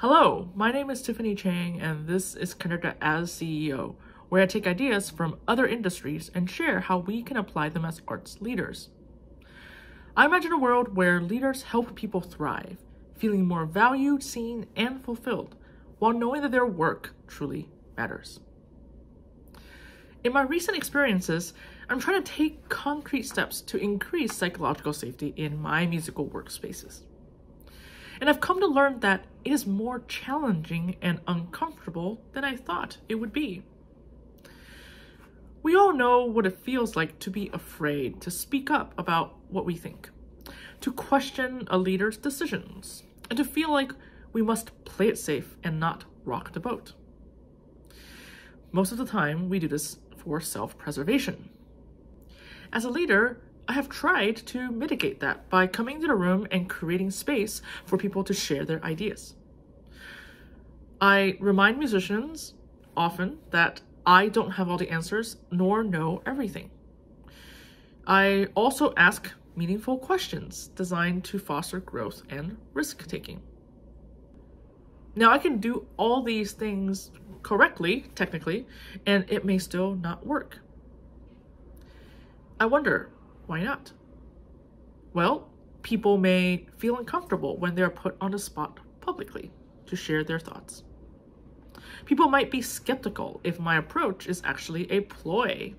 Hello, my name is Tiffany Chang, and this is Conductor as CEO, where I take ideas from other industries and share how we can apply them as arts leaders. I imagine a world where leaders help people thrive, feeling more valued, seen, and fulfilled, while knowing that their work truly matters. In my recent experiences, I'm trying to take concrete steps to increase psychological safety in my musical workspaces. And I've come to learn that it is more challenging and uncomfortable than I thought it would be. We all know what it feels like to be afraid to speak up about what we think, to question a leader's decisions, and to feel like we must play it safe and not rock the boat. Most of the time, we do this for self-preservation. As a leader, I have tried to mitigate that by coming to the room and creating space for people to share their ideas. I remind musicians often that I don't have all the answers nor know everything. I also ask meaningful questions designed to foster growth and risk-taking. Now, I can do all these things correctly, technically, and it may still not work. I wonder, why not? Well, people may feel uncomfortable when they're put on the spot publicly to share their thoughts. People might be skeptical if my approach is actually a ploy.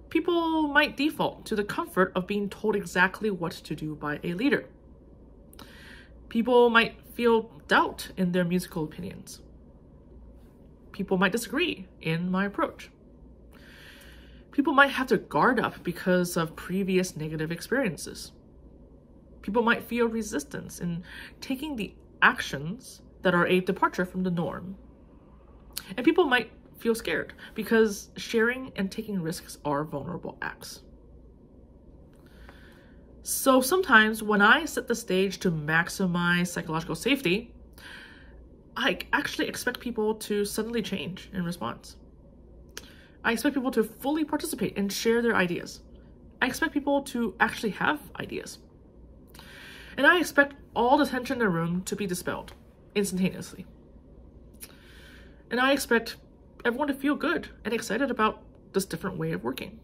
People might default to the comfort of being told exactly what to do by a leader. People might feel doubt in their musical opinions. People might disagree in my approach. People might have to guard up because of previous negative experiences. People might feel resistance in taking the actions that are a departure from the norm. And people might feel scared because sharing and taking risks are vulnerable acts. So sometimes when I set the stage to maximize psychological safety, I actually expect people to suddenly change in response. I expect people to fully participate and share their ideas. I expect people to actually have ideas. And I expect all the tension in the room to be dispelled instantaneously. And I expect everyone to feel good and excited about this different way of working.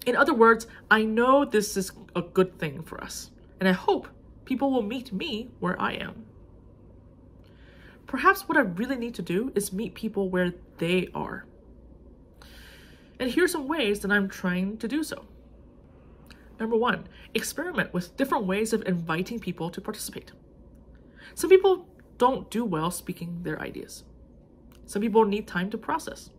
In other words, I know this is a good thing for us, and I hope people will meet me where I am. Perhaps what I really need to do is meet people where they are. And here are some ways that I'm trying to do so. Number one, experiment with different ways of inviting people to participate. Some people don't do well speaking their ideas. Some people need time to process.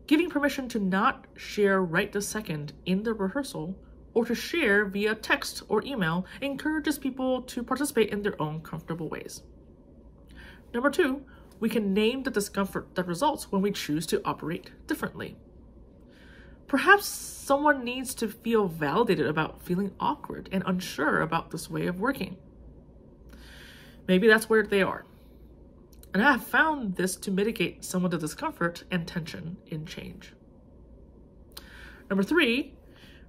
Giving permission to not share right this second in the rehearsal or to share via text or email encourages people to participate in their own comfortable ways. Number two, we can name the discomfort that results when we choose to operate differently. Perhaps someone needs to feel validated about feeling awkward and unsure about this way of working. Maybe that's where they are. And I have found this to mitigate some of the discomfort and tension in change. Number three,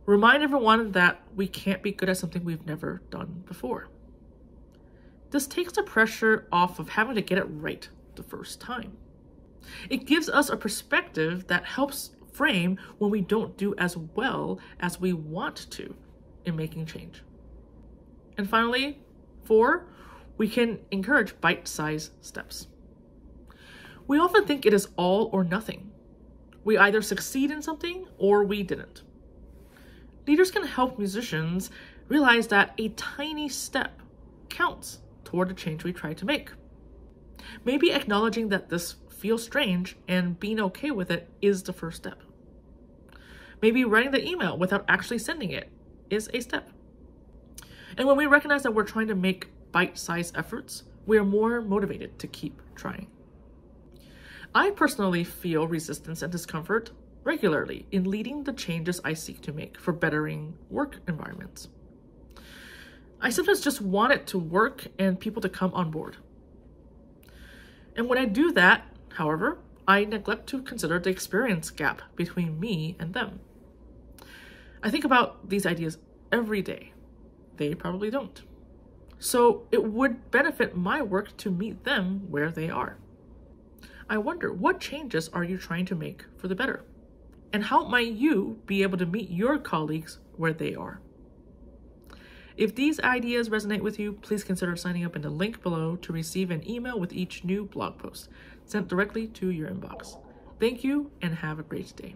remind everyone that we can't be good at something we've never done before. This takes the pressure off of having to get it right the first time. It gives us a perspective that helps frame when we don't do as well as we want to in making change. And finally, 4, we can encourage bite-sized steps. We often think it is all or nothing. We either succeed in something or we didn't. Leaders can help musicians realize that a tiny step counts toward the change we try to make. Maybe acknowledging that this feels strange and being okay with it is the first step. Maybe writing the email without actually sending it is a step. And when we recognize that we're trying to make bite-sized efforts, we are more motivated to keep trying. I personally feel resistance and discomfort regularly in leading the changes I seek to make for bettering work environments. I sometimes just want it to work and people to come on board. And when I do that, however, I neglect to consider the experience gap between me and them. I think about these ideas every day. They probably don't. So it would benefit my work to meet them where they are. I wonder, what changes are you trying to make for the better? And how might you be able to meet your colleagues where they are? If these ideas resonate with you, please consider signing up in the link below to receive an email with each new blog post sent directly to your inbox. Thank you and have a great day.